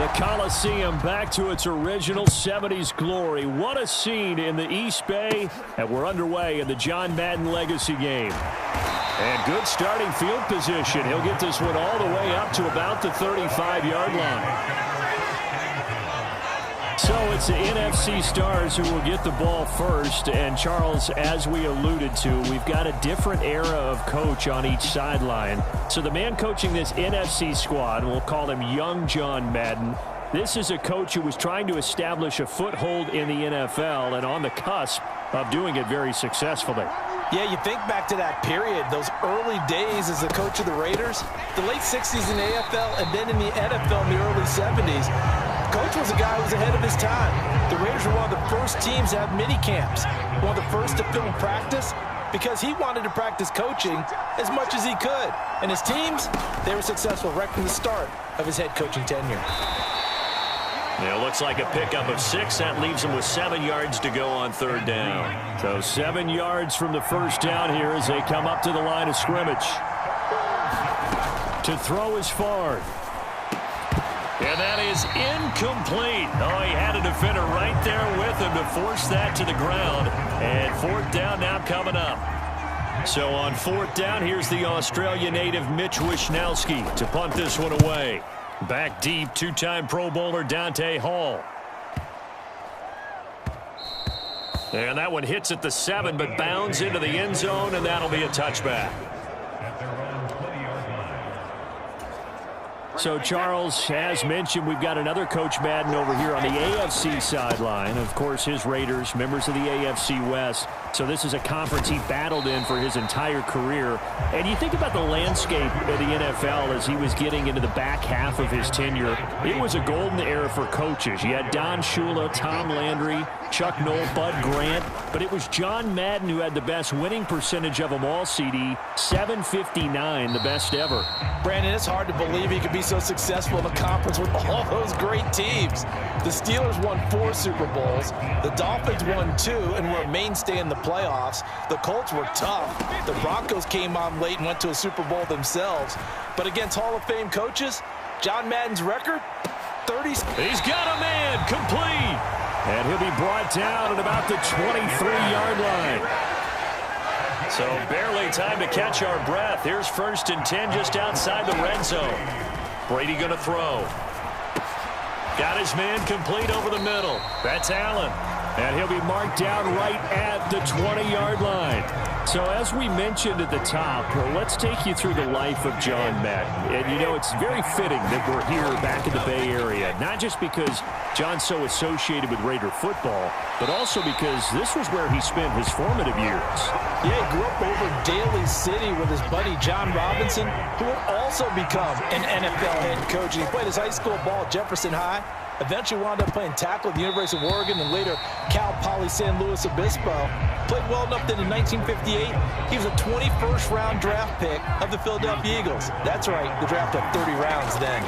The Coliseum back to its original 70s glory. What a scene in the East Bay. And we're underway in the John Madden Legacy game. And good starting field position. He'll get this one all the way up to about the 35-yard line. So it's the NFC Stars who will get the ball first. And, Charles, as we alluded to, we've got a different era of coach on each sideline. So the man coaching this NFC squad, we'll call him Young John Madden. This is a coach who was trying to establish a foothold in the NFL and on the cusp of doing it very successfully. Yeah, you think back to that period, those early days as the coach of the Raiders, the late 60s in the AFL and then in the NFL in the early 70s. Coach was a guy who was ahead of his time. The Raiders were one of the first teams to have mini camps, one of the first to film practice, because he wanted to practice coaching as much as he could. And his teams, they were successful right from the start of his head coaching tenure. Yeah, it looks like a pickup of 6. That leaves him with 7 yards to go on third down. So 7 yards from the first down here as they come up to the line of scrimmage. To throw is Favre. And that is incomplete. Oh, he had a defender right there with him to force that to the ground. And fourth down now coming up. So on fourth down, here's the Australia native Mitch Wishnowsky to punt this one away. Back deep, two-time Pro Bowler Dante Hall. And that one hits at the 7, but bounds into the end zone, and that'll be a touchback. So, Charles, as mentioned, we've got another Coach Madden over here on the AFC sideline. Of course, his Raiders, members of the AFC West. So this is a conference he battled in for his entire career. And you think about the landscape of the NFL as he was getting into the back half of his tenure. It was a golden era for coaches. You had Don Shula, Tom Landry, Chuck Noll, Bud Grant. But it was John Madden who had the best winning percentage of them all, CD. 759, the best ever. Brandon, it's hard to believe he could be so successful in the conference with all those great teams. The Steelers won 4 Super Bowls. The Dolphins won 2 and were a mainstay in the playoffs. The Colts were tough. The Broncos came on late and went to a Super Bowl themselves. But against Hall of Fame coaches, John Madden's record, 30. He's got a man, complete. And he'll be brought down at about the 23-yard line. So barely time to catch our breath. Here's 1st and 10 just outside the red zone. Brady going to throw. Got his man complete over the middle. That's Allen. And he'll be marked down right at the 20-yard line. So as we mentioned at the top, let's take you through the life of John Madden. And, you know, it's very fitting that we're here back in the Bay Area, not just because John's so associated with Raider football, but also because this was where he spent his formative years. Yeah, he grew up over Daly City with his buddy John Robinson, who would also become an NFL head coach. He played his high school ball at Jefferson High. Eventually wound up playing tackle at the University of Oregon and later Cal Poly San Luis Obispo. Played well enough that in 1958, he was a 21st round draft pick of the Philadelphia Eagles. That's right, the draft had 30 rounds then.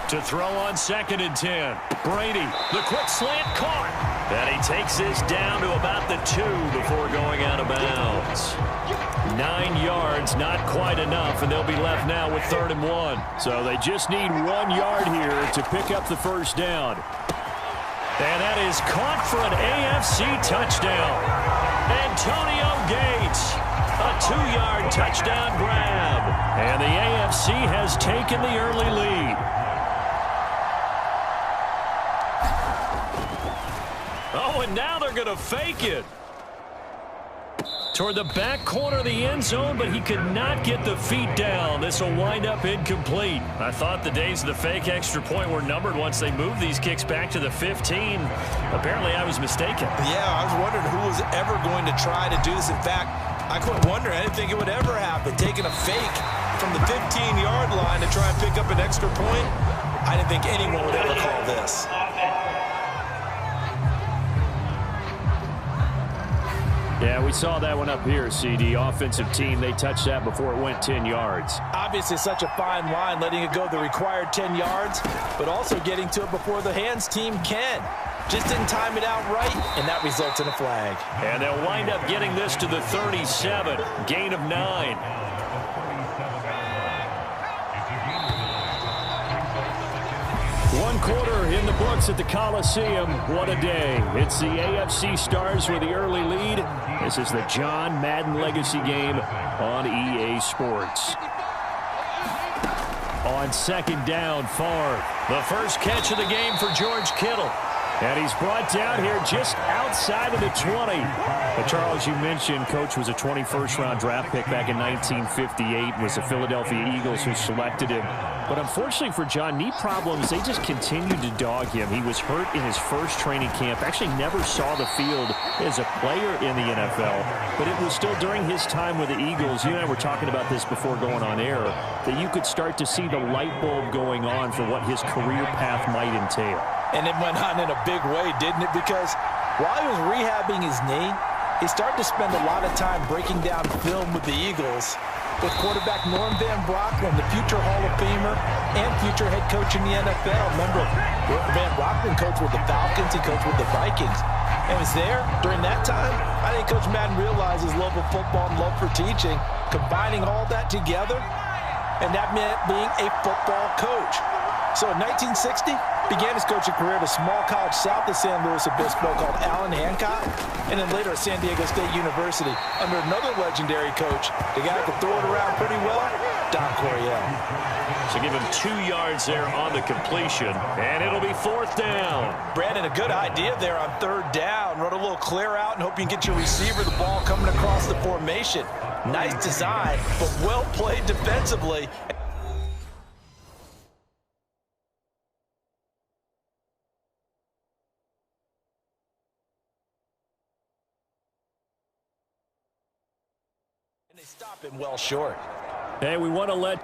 To throw on 2nd and 10. Brady, the quick slant caught. And he takes this down to about the 2 before going out of bounds. 9 yards, not quite enough, and they'll be left now with 3rd and 1. So they just need 1 yard here to pick up the first down. And that is caught for an AFC touchdown. Antonio Gates, a 2-yard touchdown grab. And the AFC has taken the early lead. Oh, and now they're going to fake it. Toward the back corner of the end zone, but he could not get the feet down. This will wind up incomplete. I thought the days of the fake extra point were numbered once they moved these kicks back to the 15. Apparently, I was mistaken. Yeah, I was wondering who was ever going to try to do this. In fact, I couldn't wonder. I didn't think it would ever happen. Taking a fake from the 15-yard line to try and pick up an extra point, I didn't think anyone would ever call this. Yeah, we saw that one up here, CD. Offensive team, they touched that before it went 10 yards. Obviously such a fine line, letting it go the required 10 yards, but also getting to it before the hands team can. Just didn't time it out right, and that results in a flag. And they'll wind up getting this to the 37, gain of 9. One quarter in the books at the Coliseum. What a day. It's the AFC Stars with the early lead. This is the John Madden Legacy game on EA Sports. On second down, Favre. The first catch of the game for George Kittle. And he's brought down here just outside of the 20. But Charles, you mentioned Coach was a 21st-round draft pick back in 1958. It was the Philadelphia Eagles who selected him. But unfortunately for John, knee problems, they just continued to dog him. He was hurt in his first training camp. Actually never saw the field as a player in the NFL. But it was still during his time with the Eagles. You and I were talking about this before going on air, that you could start to see the light bulb going on for what his career path might entail. And it went on in a big way, didn't it? Because while he was rehabbing his knee, he started to spend a lot of time breaking down film with the Eagles, with quarterback Norm Van Brocklin, the future Hall of Famer and future head coach in the NFL. Remember, Van Brocklin coached with the Falcons, he coached with the Vikings. And was there during that time. I think Coach Madden realized his love of football and love for teaching, combining all that together, and that meant being a football coach. So in 1960, began his coaching career at a small college south of San Luis Obispo called Allen Hancock, and then later at San Diego State University under another legendary coach, the guy who could throw it around pretty well, Don Coryell. So give him 2 yards there on the completion, and it'll be 4th down. Brandon, a good idea there on 3rd down. Run a little clear out and hope you can get your receiver the ball coming across the formation. Nice design, but well played defensively. And they stop him well short. Hey, we want to let...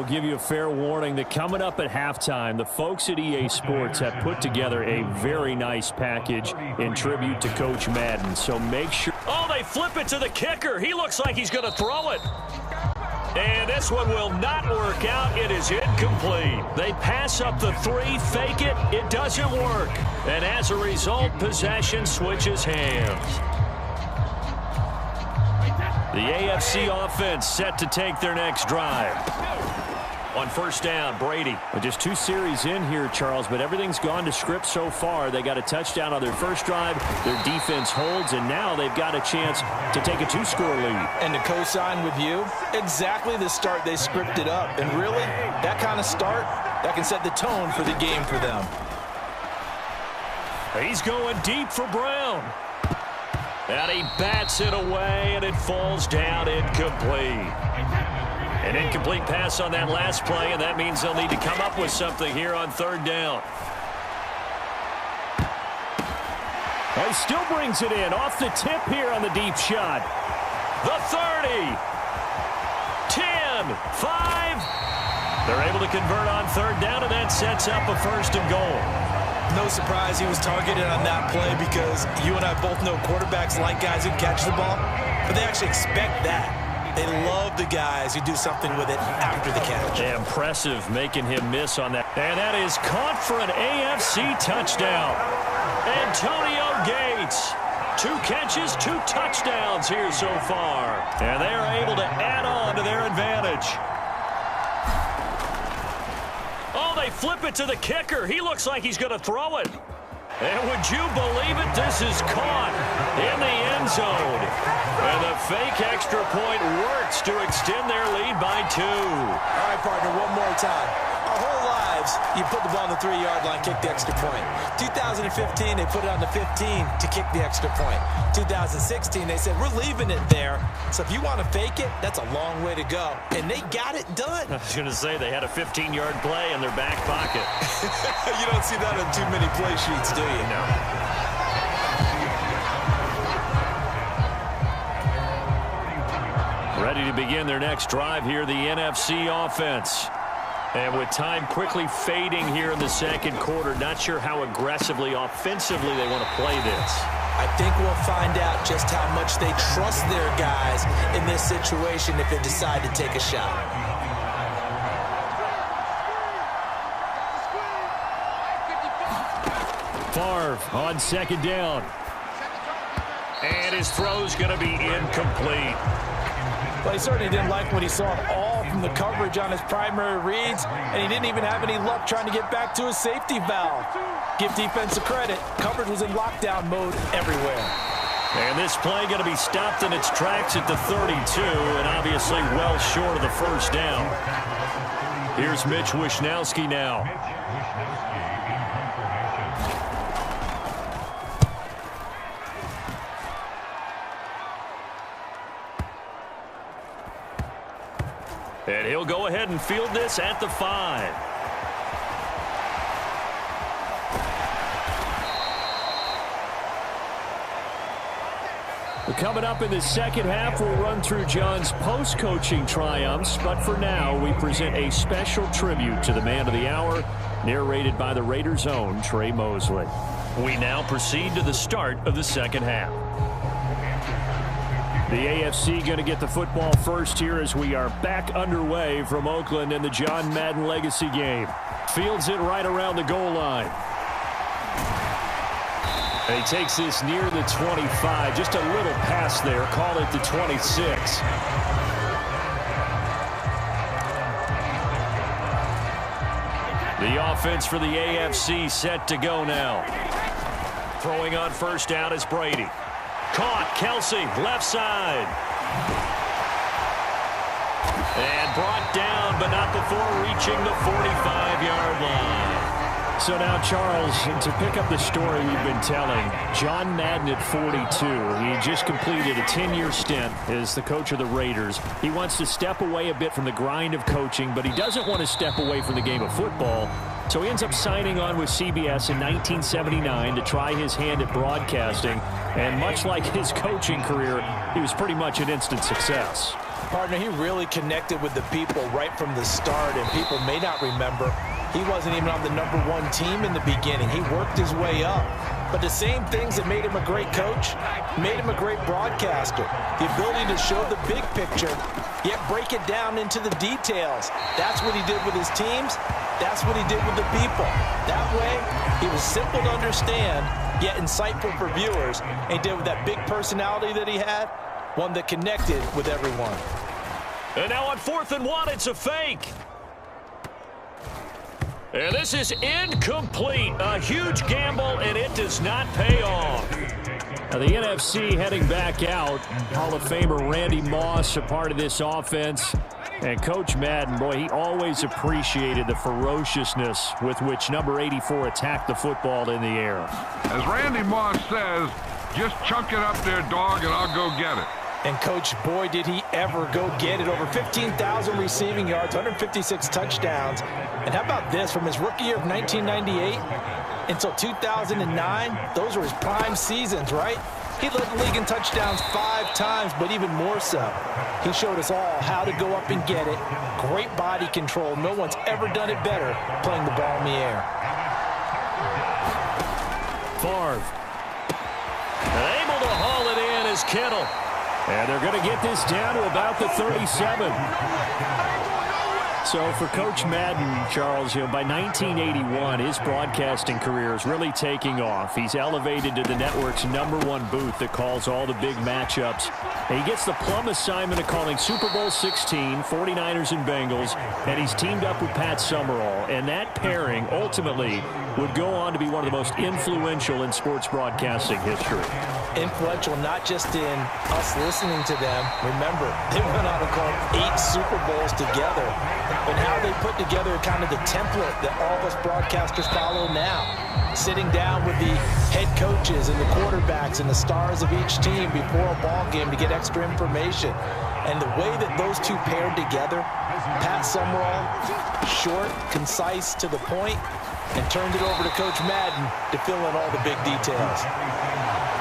give you a fair warning that coming up at halftime, the folks at EA Sports have put together a very nice package in tribute to Coach Madden. So make sure... Oh, they flip it to the kicker. He looks like he's going to throw it. And this one will not work out. It is incomplete. They pass up the 3, fake it. It doesn't work. And as a result, possession switches hands. The AFC offense set to take their next drive. On 1st down, Brady. Well, just 2 series in here, Charles, but everything's gone to script so far. They got a touchdown on their first drive. Their defense holds, and now they've got a chance to take a 2-score lead. And to co-sign with you, exactly the start they scripted up. And really, that kind of start, that can set the tone for the game for them. He's going deep for Brown. And he bats it away, and it falls down incomplete. An incomplete pass on that last play, and that means they'll need to come up with something here on 3rd down. He still brings it in off the tip here on the deep shot. The 30. 10. 5. They're able to convert on 3rd down, and that sets up a 1st and goal. No surprise he was targeted on that play because you and I both know quarterbacks like guys who catch the ball, but they actually expect that. They love the guys who do something with it after the catch. Yeah, impressive making him miss on that. And that is caught for an AFC touchdown. Antonio Gates. 2 catches, 2 touchdowns here so far. And they are able to add on to their advantage. They flip it to the kicker. He looks like he's going to throw it. And would you believe it? This is caught in the end zone. And the fake extra point works to extend their lead by 2. All right, partner, one more time. Our whole lives, you put the ball on the 3-yard line, kick the extra point. 2015, they put it on the 15 to kick the extra point. 2016, they said, we're leaving it there. So if you want to fake it, that's a long way to go. And they got it done. I was going to say they had a 15-yard play in their back pocket. You don't see that on too many play sheets, do you? No. Ready to begin their next drive here, the NFC offense. And with time quickly fading here in the second quarter, not sure how aggressively, offensively they want to play this. I think we'll find out just how much they trust their guys in this situation if they decide to take a shot. Favre on second down. And his throw's going to be incomplete. Well, he certainly didn't like what he saw all from the coverage on his primary reads, and he didn't even have any luck trying to get back to his safety valve. Give defense a credit. Coverage was in lockdown mode everywhere. And this play going to be stopped in its tracks at the 32, and obviously well short of the first down. Here's Mitch Wishnowski now. And he'll go ahead and field this at the 5. Coming up in the second half, we'll run through John's post-coaching triumphs. But for now, we present a special tribute to the man of the hour, narrated by the Raiders' own Trey Mosley. We now proceed to the start of the second half. The AFC going to get the football first here as we are back underway from Oakland in the John Madden Legacy game. Fields it right around the goal line. And he takes this near the 25. Just a little pass there. Call it the 26. The offense for the AFC set to go now. Throwing on first down is Brady. Caught. Kelsey, left side. And brought down, but not before reaching the 45-yard line. So now, Charles, to pick up the story we've been telling, John Madden at 42. He just completed a 10-year stint as the coach of the Raiders. He wants to step away a bit from the grind of coaching, but he doesn't want to step away from the game of football. So he ends up signing on with CBS in 1979 to try his hand at broadcasting. And much like his coaching career, he was pretty much an instant success. Partner, he really connected with the people right from the start, and people may not remember he wasn't even on the #1 team in the beginning. He worked his way up. But the same things that made him a great coach made him a great broadcaster. The ability to show the big picture, yet break it down into the details. That's what he did with his teams. That's what he did with the people. That way, he was simple to understand, yet insightful for viewers. And he did with that big personality that he had, one that connected with everyone. And now on 4th and 1, it's a fake. And this is incomplete. A huge gamble, and it does not pay off. Now the NFC heading back out. Hall of Famer Randy Moss, a part of this offense. And Coach Madden, boy, he always appreciated the ferociousness with which number 84 attacked the football in the air. As Randy Moss says, just chunk it up there, dog, and I'll go get it. And, Coach, boy, did he ever go get it. Over 15,000 receiving yards, 156 touchdowns. And how about this? From his rookie year of 1998 until 2009, those were his prime seasons, right? He led the league in touchdowns 5 times, but even more so, he showed us all how to go up and get it. Great body control. No one's ever done it better playing the ball in the air. Favre. Able to haul it in is Kittle. And they're going to get this down to about the 37. So for Coach Madden, Charles, by 1981, his broadcasting career is really taking off. He's elevated to the network's #1 booth that calls all the big matchups. And he gets the plum assignment of calling Super Bowl 16, 49ers and Bengals, and he's teamed up with Pat Summerall. And that pairing ultimately would go on to be one of the most influential in sports broadcasting history. influential not just in us listening to them. Remember, they went on to call 8 Super Bowls together, but how they put together kind of the template that all of us broadcasters follow now. Sitting down with the head coaches and the quarterbacks and the stars of each team before a ball game to get extra information. And the way that those two paired together, Pat Summerall, short, concise, to the point, and turned it over to Coach Madden to fill in all the big details.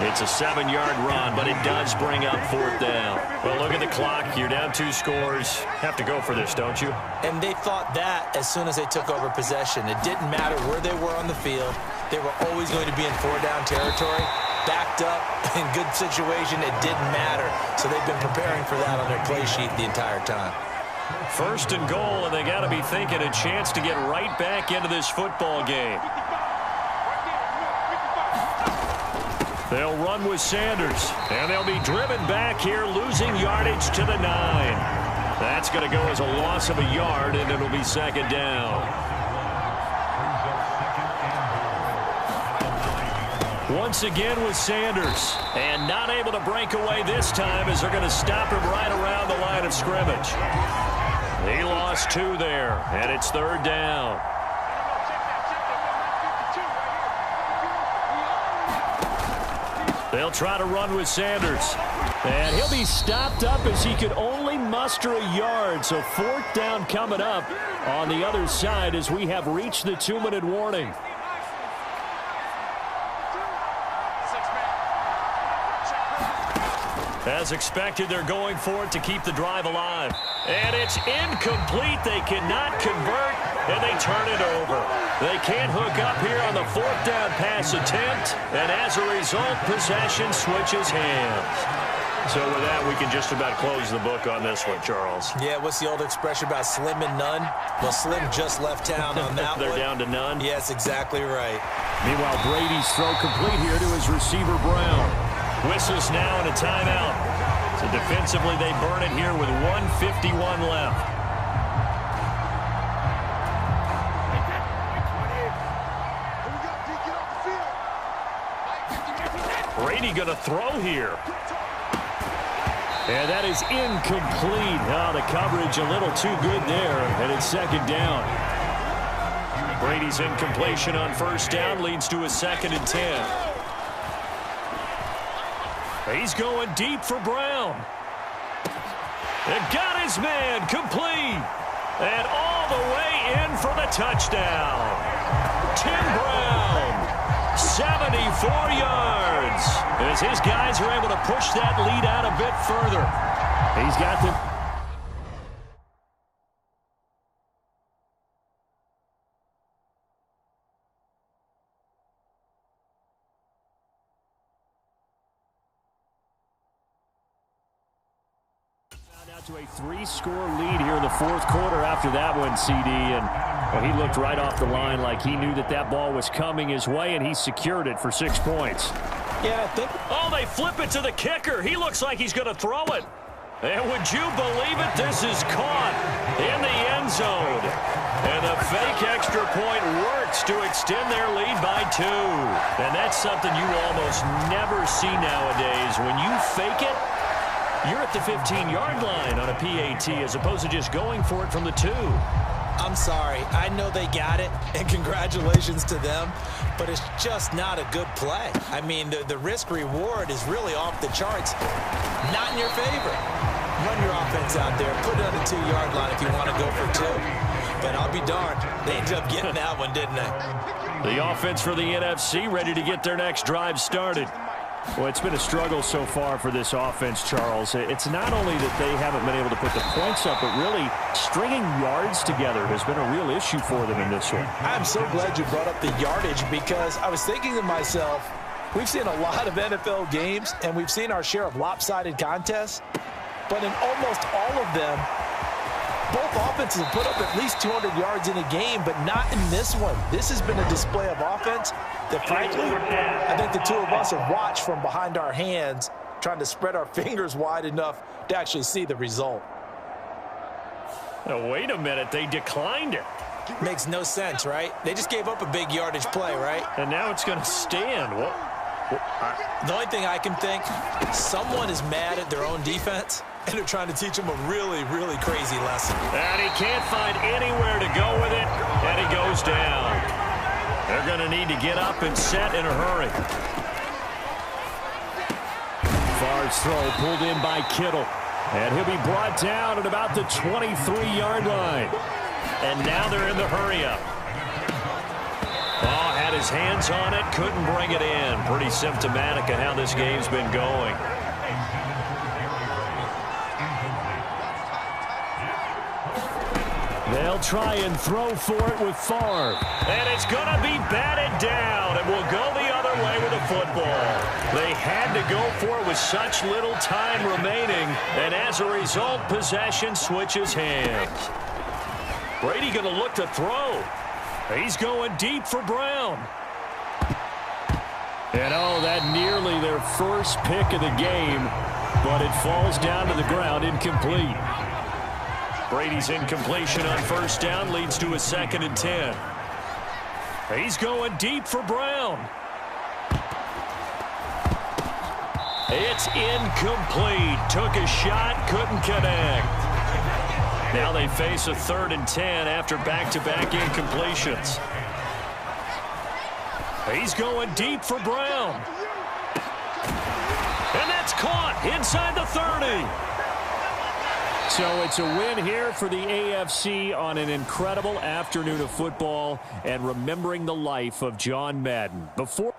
It's a 7-yard run, but it does bring up 4th down. Well, look at the clock. You're down 2 scores. Have to go for this, don't you? And they thought that as soon as they took over possession. It didn't matter where they were on the field. They were always going to be in 4-down territory. Backed up, in good situation, it didn't matter. So they've been preparing for that on their play sheet the entire time. 1st and goal, and they got to be thinking a chance to get right back into this football game. They'll run with Sanders, and they'll be driven back here, losing yardage to the 9. That's going to go as a loss of a yard, and it'll be 2nd down. Once again with Sanders, and not able to break away this time as they're going to stop him right around the line of scrimmage. He lost 2 there, and it's 3rd down. They'll try to run with Sanders. And he'll be stopped up as he could only muster a yard. So 4th down coming up on the other side as we have reached the 2-minute warning. As expected, they're going for it to keep the drive alive. And it's incomplete. They cannot convert, and they turn it over. They can't hook up here on the 4th down pass attempt, and as a result, possession switches hands. So with that, we can just about close the book on this one, Charles. Yeah, what's the old expression about slim and none? Well, Slim just left town on that They're one. down to none? Yes, exactly right. Meanwhile, Brady's throw complete here to his receiver, Brown. Whistles now and a timeout. So defensively, they burn it here with 1:51 left. Brady going to throw here. And that is incomplete. Oh, the coverage a little too good there, and it's 2nd down. Brady's incompletion on 1st down leads to a 2nd and 10. He's going deep for Brown. And got his man complete. And all the way in for the touchdown. Tim Brown, 74 yards. As his guys are able to push that lead out a bit further. He's got them. To a 3-score lead here in the 4th quarter after that one, CD. And well, he looked right off the line like he knew that that ball was coming his way, and he secured it for 6 points. Yeah, I think. Oh, they flip it to the kicker. He looks like he's going to throw it. And would you believe it? This is caught in the end zone. And the fake extra point works to extend their lead by 2. And that's something you almost never see nowadays. When you fake it, you're at the 15-yard line on a PAT as opposed to just going for it from the 2. I'm sorry. I know they got it, and congratulations to them, but it's just not a good play. I mean, the risk-reward is really off the charts. Not in your favor. Run your offense out there. Put it on the 2-yard line if you want to go for 2. But I'll be darned. They ended up getting that one, didn't they? The offense for the NFC ready to get their next drive started. Well, it's been a struggle so far for this offense, Charles. It's not only that they haven't been able to put the points up, but really stringing yards together has been a real issue for them in this one. I'm so glad you brought up the yardage because I was thinking to myself, we've seen a lot of NFL games, and we've seen our share of lopsided contests, but in almost all of them, both offenses have put up at least 200 yards in a game, but not in this one. This has been a display of offense that, frankly, I think the two of us have watched from behind our hands, trying to spread our fingers wide enough to actually see the result. Now, wait a minute. They declined it. Makes no sense, right? They just gave up a big yardage play, right? And now it's going to stand. Well, The only thing I can think, someone is mad at their own defense, and they're trying to teach them a really, really crazy lesson. And he can't find anywhere to go with it, and he goes down. They're going to need to get up and set in a hurry. Favre's throw pulled in by Kittle. And he'll be brought down at about the 23-yard line. And now they're in the hurry-up. Oh, had his hands on it, couldn't bring it in. Pretty symptomatic of how this game's been going. They'll try and throw for it with Favre. And it's going to be batted down, and will go the other way with the football. They had to go for it with such little time remaining, and as a result, possession switches hands. Brady going to look to throw. He's going deep for Brown. And oh, that nearly their first pick of the game, but it falls down to the ground incomplete. Brady's incompletion on first down leads to a 2nd and 10. He's going deep for Brown. It's incomplete. Took a shot, couldn't connect. Now they face a 3rd and 10 after back-to-back incompletions. He's going deep for Brown. And that's caught inside the 30. So it's a win here for the AFC on an incredible afternoon of football and remembering the life of John Madden. Before